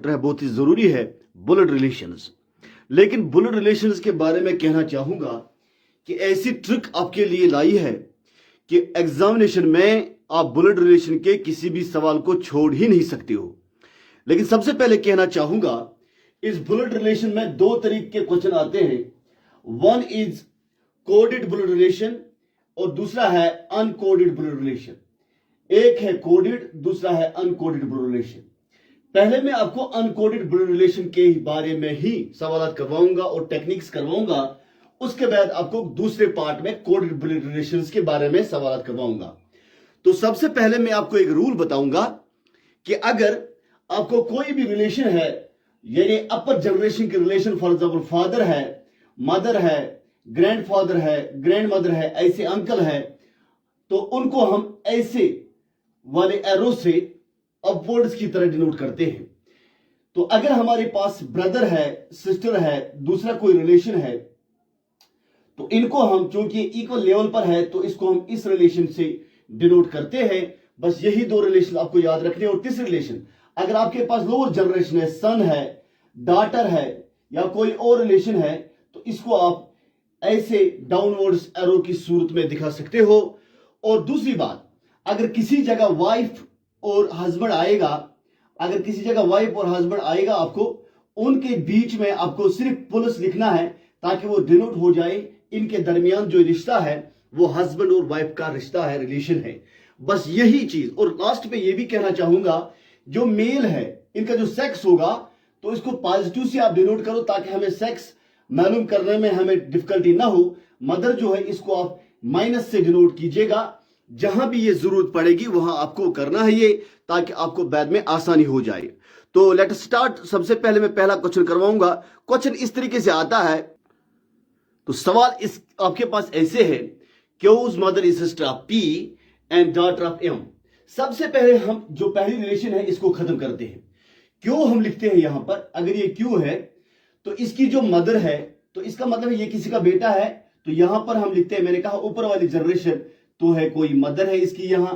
Chapter है, बहुत ही जरूरी है, ब्लड रिलेशंस। लेकिन ब्लड रिलेशंस के बारे में कहना चाहूंगा कि ऐसी ट्रिक आपके लिए लाई है कि एग्जामिनेशन में आप ब्लड रिलेशन के किसी भी सवाल को छोड़ ही नहीं सकते हो। लेकिन सबसे पहले कहना चाहूंगा, इस ब्लड रिलेशन में दो तरीके के क्वेश्चन आते हैं। One is coded blood relation और दूसरा है अनकोडेड ब्लड रिलेशन। एक है कोडेड, दूसरा है अनकोडेड ब्लड रिलेशन। पहले मैं आपको अनकोडेड ब्लड रिलेशन के बारे में ही सवाल करवाऊंगा और टेक्निक्स करवाऊंगा। उसके बाद आपको दूसरे पार्ट में कोडेड ब्लड रिलेशंस के बारे में सवाल करवाऊंगा। तो सबसे पहले मैं आपको एक रूल बताऊंगा कि अगर आपको कोई भी रिलेशन है, यानी अपर जनरेशन के रिलेशन, फॉर एग्जाम्पल फादर है, मदर है, ग्रैंडफादर है, ग्रैंड मदर है, ऐसे अंकल है, तो उनको हम ऐसे वाले एरो से अपवर्ड्स की तरह डिनोट करते हैं। तो अगर हमारे पास ब्रदर है, सिस्टर है, दूसरा कोई रिलेशन है, तो इनको हम, चूंकि इक्वल लेवल पर है, तो इसको हम इस रिलेशन से डिनोट करते हैं। बस यही दो रिलेशन आपको याद रखने। और तीसरी रिलेशन, अगर आपके पास लोअर जनरेशन है, सन है, डॉटर है या कोई और रिलेशन है, तो इसको आप ऐसे डाउनवर्ड्स एरो की सूरत में दिखा सकते हो। और दूसरी बात, अगर किसी जगह वाइफ और हस्बैंड आएगा, अगर किसी जगह वाइफ और हस्बैंड आएगा, आपको उनके बीच में आपको सिर्फ पुलिस लिखना है ताकि वो डिनोट हो जाए इनके दरमियान जो रिश्ता है वो हस्बैंड और वाइफ का रिश्ता है, रिलेशन है। बस यही चीज। और लास्ट पे ये भी कहना चाहूंगा, जो मेल है इनका जो सेक्स होगा, तो इसको पॉजिटिव से आप डिनोट करो ताकि हमें सेक्स मालूम करने में हमें डिफिकल्टी ना हो। मदर जो है इसको आप माइनस से डिनोट कीजिएगा। जहां भी ये जरूरत पड़ेगी वहां आपको करना है ये, ताकि आपको बाद में आसानी हो जाए। तो लेट स्टार्ट। सबसे पहले मैं पहला क्वेश्चन करवाऊंगा। क्वेश्चन इस तरीके से आता है। तो सवाल इस आपके पास ऐसे है, Q's mother is sister of P and daughter of M. सबसे पहले हम जो पहली रिलेशन है इसको खत्म करते हैं। क्यों हम लिखते हैं यहां पर, अगर ये क्यों है तो इसकी जो मदर है, तो इसका मतलब है ये किसी का बेटा है। तो यहां पर हम लिखते हैं, मैंने कहा ऊपर वाली जनरेशन तो है, कोई मदर है इसकी। यहां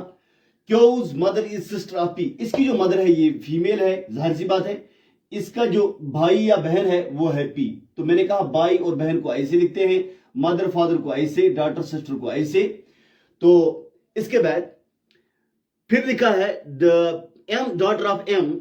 Q's mother is sister of P, इसकी जो मदर है ये फीमेल है, जाहिर सी बात है। इसका जो भाई या बहन है वो है पी। तो मैंने कहा भाई और बहन को ऐसे लिखते हैं, मदर फादर को ऐसे, डॉटर सिस्टर को ऐसे। तो इसके बाद फिर लिखा है the M daughter of M.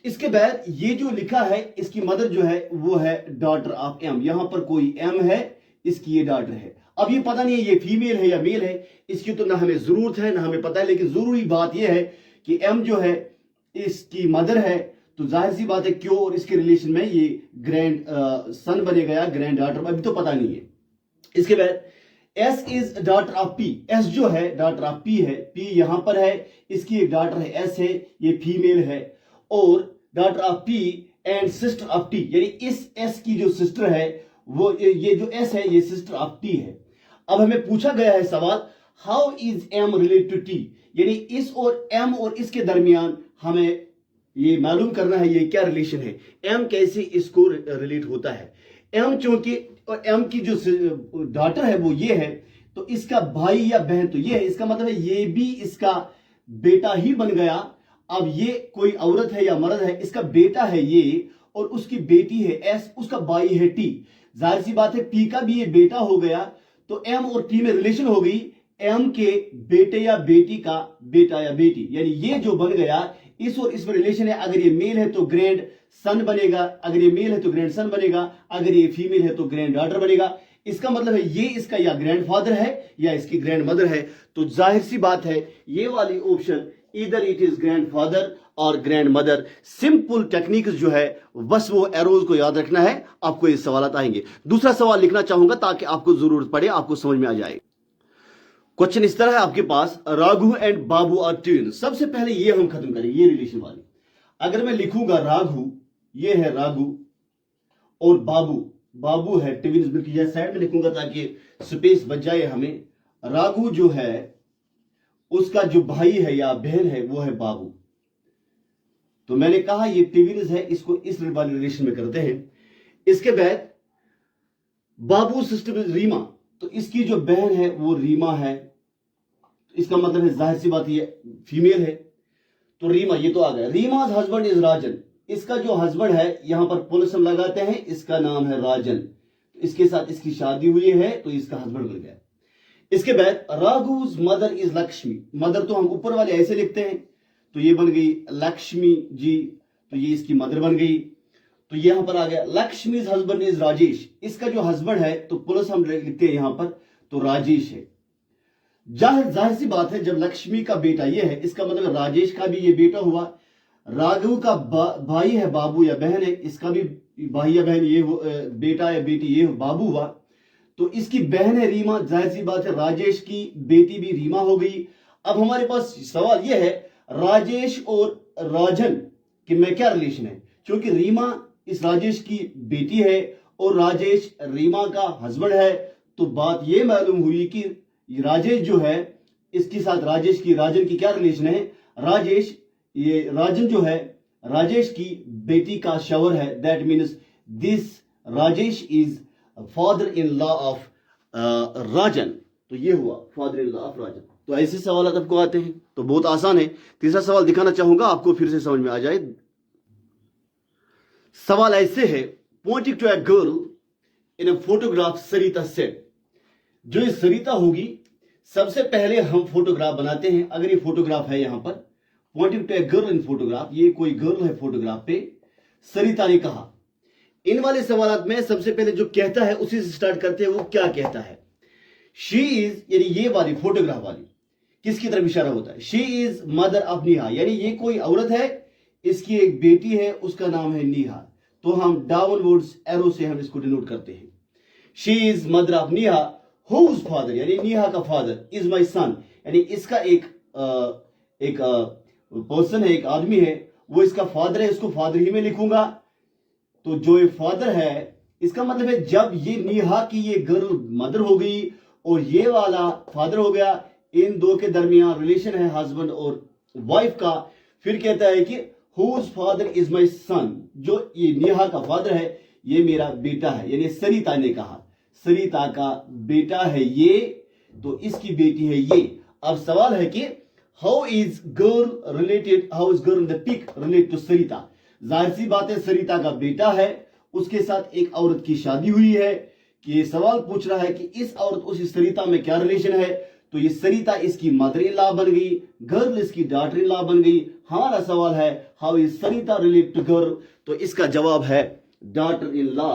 इसके बाद ये जो लिखा है इसकी मदर जो है वो है डॉटर ऑफ एम। यहां पर कोई एम है, इसकी ये डॉटर है। अब ये पता नहीं है ये फीमेल है या मेल है, इसकी तो ना हमें जरूरत है ना हमें पता है। लेकिन जरूरी बात यह है कि एम जो है इसकी मदर है, तो जाहिर सी बात है क्यों और इसके रिलेशन में ये ग्रैंड सन बनेगा या ग्रैंड डॉटर, अभी तो पता नहीं है। इसके बाद S is daughter of P. S जो है डॉटर ऑफ पी है, पी यहां पर है, इसकी एक डॉटर है एस है, ये फीमेल है। और daughter of P and sister of T, यानी इस एस की जो सिस्टर है वो, ये जो एस है ये सिस्टर ऑफ टी है। अब हमें पूछा गया है सवाल, how is M related to T, यानी इस और एम और इसके दरमियान हमें ये मालूम करना है ये क्या रिलेशन है, एम कैसे इसको रिलेट होता है। एम चूंकि एम की जो डॉटर है वो ये है, तो इसका भाई या बहन तो ये है, इसका मतलब है ये भी इसका बेटा ही बन गया। अब ये कोई औरत है या मर्द है, इसका बेटा है ये और उसकी बेटी है एस, उसका भाई है टी। जाहिर सी बात है पी का भी ये बेटा हो गया, तो एम और टी में रिलेशन हो गई, एम के बेटे या बेटी का बेटा या बेटी, यानी ये जो बन गया इस और इसमें रिलेशन है। अगर ये मेल है तो ग्रैंड सन बनेगा, अगर ये मेल है तो ग्रैंड सन बनेगा, अगर ये फीमेल है तो ग्रैंड डॉटर बनेगा। इसका मतलब है ये इसका या ग्रैंड फादर है या इसकी ग्रैंड मदर है। तो जाहिर सी बात है ये वाली ऑप्शन इधर इट इज ग्रैंड फादर और ग्रैंड मदर। सिंपल टेक्निक जो है बस वो एरोज को याद रखना है, आपको ये सवाल आएंगे। दूसरा सवाल लिखना चाहूंगा ताकि आपको जरूरत पड़े, आपको समझ में आ जाए। क्वेश्चन इस तरह है आपके पास, Raghu and Babu are twins. सबसे पहले ये हम खत्म करेंगे ये रिलेशन वाली। अगर मैं लिखूंगा राघु, ये है राघु और बाबू, बाबू है ट्विन्स, बिल्कुल साइड में लिखूंगा ताकि स्पेस बच जाए हमें। राघु जो है उसका जो भाई है या बहन है वो है बाबू। तो मैंने कहा ये ट्विन्स है, इसको इस वाले रिलेशन में करते हैं। इसके बाद बाबू सिस्टर रीमा, तो इसकी जो बहन है वो रीमा है, तो इसका मतलब है जाहिर सी बात ये फीमेल है, तो रीमा ये तो आ गया। रीमाज हस्बैंड इज राजन, इसका जो हस्बैंड है यहां पर पुलिस हम लगाते हैं, इसका नाम है राजन, इसके साथ इसकी शादी हुई है तो इसका हस्बैंड बन गया। इसके बाद राघु's मदर इज लक्ष्मी, मदर तो हम ऊपर वाले ऐसे लिखते हैं तो ये बन गई लक्ष्मी जी, तो ये इसकी मदर बन गई। तो यहां पर आ गया लक्ष्मी's हस्बैंड इज राजेश, इसका जो हस्बैंड है तो प्लस हम लिखते हैं यहां पर तो राजेश है। जाहिर सी बात है जब लक्ष्मी का बेटा ये है इसका मतलब राजेश का भी ये बेटा हुआ, राघव का भाई है बाबू या बहन है, इसका भी भाई या बहन ये बेटा या बेटी ये बाबू हुआ, तो इसकी बहन है रीमा, जाहिर सी बात है राजेश की बेटी भी रीमा हो गई। अब हमारे पास सवाल यह है राजेश और राजन कि में क्या रिलेशन है, क्योंकि रीमा इस राजेश की बेटी है और राजेश रीमा का हस्बैंड है, तो बात यह मालूम हुई कि राजेश जो है इसके साथ राजेश की राजन की क्या रिलेशन है, राजेश ये राजन जो है राजेश की बेटी का शौहर है, that means this Rajesh is father in law of Rajan, तो ये हुआ father in law of Rajan. तो ऐसे सवाल आपको आते हैं तो बहुत आसान है। तीसरा सवाल दिखाना चाहूंगा आपको फिर से समझ में आ जाए। सवाल ऐसे है, pointing to a girl in a photograph Sarita said, जो ये सरिता होगी सबसे पहले हम फोटोग्राफ बनाते हैं। अगर ये फोटोग्राफ है यहां पर pointing to a girl in photograph, ये कोई गर्ल है फोटोग्राफ पे, सरिता ने कहा। इन वाले सवाल में सबसे पहले जो कहता है उसी से स्टार्ट करते हैं। वो क्या कहता है, शी इज, यानी ये वाली फोटोग्राफ वाली किसकी तरफ इशारा होता है, she is mother of Neha, यानी ये कोई औरत है, इसकी एक बेटी है, उसका नाम है नेहा, तो हम डाउनवर्ड्स एरो से हम इसको डिनोट करते हैं। She is mother of Neha whose father, यानी नेहा का फादर इज माई सन, यानी इसका एक पर्सन है, एक आदमी है, वो इसका फादर है, इसको फादर ही में लिखूंगा। तो जो ये फादर है इसका मतलब है जब ये नेहा की ये गर्ल मदर हो गई और ये वाला फादर हो गया, इन दो के दरमियान रिलेशन है हस्बैंड और वाइफ का, फिर कहता है कि हुज फादर इज माई सन, जो ये नेहा का फादर है ये मेरा बेटा है, यानी सरिता ने कहा सरिता का बेटा है ये, तो इसकी बेटी है ये। अब सवाल है कि how is girl related, how is girl in the pic relate to Sarita. जाहिर सी बात है सरिता का बेटा है, उसके साथ एक औरत की शादी हुई है, कि ये सवाल पूछ रहा है कि इस औरत उस सरिता में क्या रिलेशन है, तो ये सरिता इसकी मदर इन लॉ बन गई, गर्ल इसकी डॉटर इन लॉ बन गई। हमारा सवाल है how is Sarita relate to girl, तो इसका जवाब है daughter in law.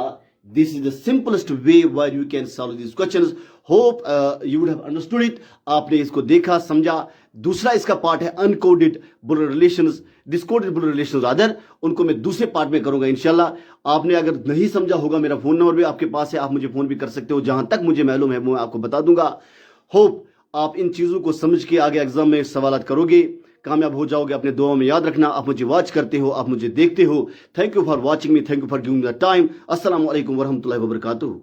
This is the simplest way where you can solve these questions. Hope you would have understood it. आपने इसको देखा समझा। दूसरा इसका पार्ट है uncoded blood relations, discoded blood relations other, उनको मैं दूसरे पार्ट में करूंगा इंशाल्लाह। आपने अगर नहीं समझा होगा, मेरा फोन नंबर भी आपके पास है, आप मुझे फोन भी कर सकते हो, जहां तक मुझे मालूम है मैं आपको बता दूंगा। होप आप इन चीजों को समझ के आगे एग्जाम में सवाल करोगे, कामयाब हो जाओगे। अपने दुआ में याद रखना, आप मुझे वॉच करते हो, आप मुझे देखते हो। Thank you for watching me, thank you for giving the time. अस्सलाम वालेकुम वरहमतुल्लाहि वबरकातुहू।